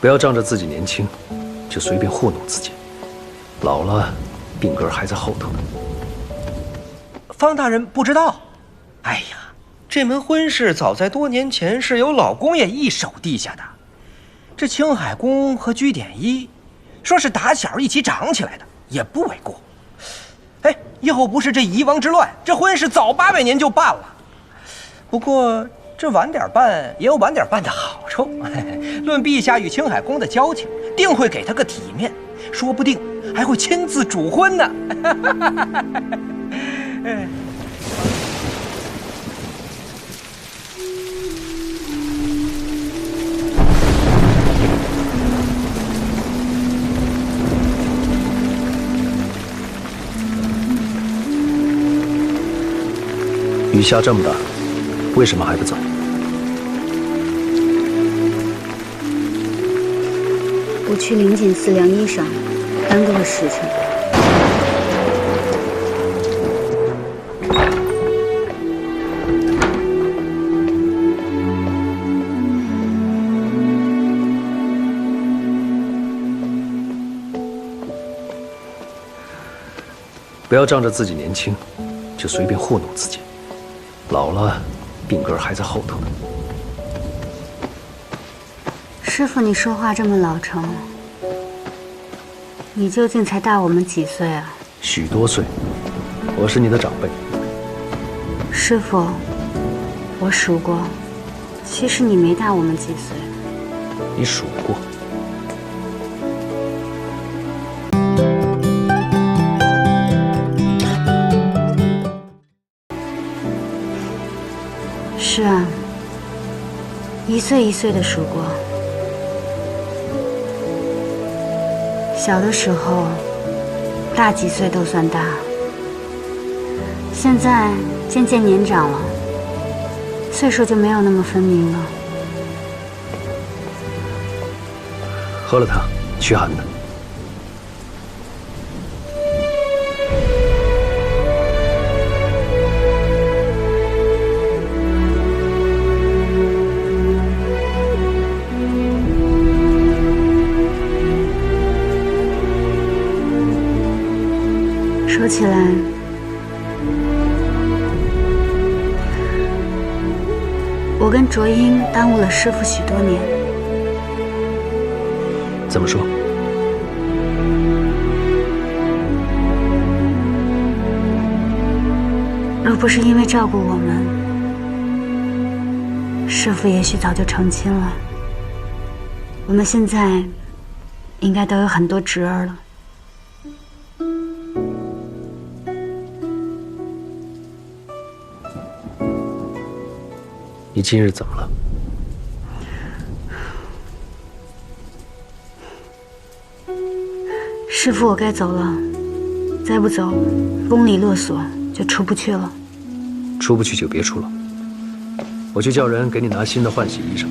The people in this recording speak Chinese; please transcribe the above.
不要仗着自己年轻，就随便糊弄自己。老了，病根还在后头呢。方大人不知道。哎呀，这门婚事早在多年前是由老公爷一手定下的。这青海宫和居点一，说是打小一起长起来的，也不为过。哎，要不是这夷王之乱，这婚事早800年就办了。不过这晚点办也有晚点办的好处。论陛下与青海宫的交情，定会给他个体面，说不定还会亲自主婚呢。雨下这么大，为什么还不走？我去灵锦寺量衣裳，耽搁了时辰。不要仗着自己年轻，就随便糊弄自己。老了，病根还在后头呢。师傅，你说话这么老成，你究竟才大我们几岁啊？许多岁，我是你的长辈。师傅，我数过，其实你没大我们几岁。你数过？是啊，一岁一岁的数过。小的时候，大几岁都算大。现在渐渐年长了，岁数就没有那么分明了。喝了它，驱寒的。说起来，我跟卓英耽误了师傅许多年。怎么说？若不是因为照顾我们，师傅也许早就成亲了。我们现在应该都有很多侄儿了。你今日怎么了？师傅，我该走了，再不走，宫里勒索就出不去了。出不去就别出了，我去叫人给你拿新的换洗衣裳。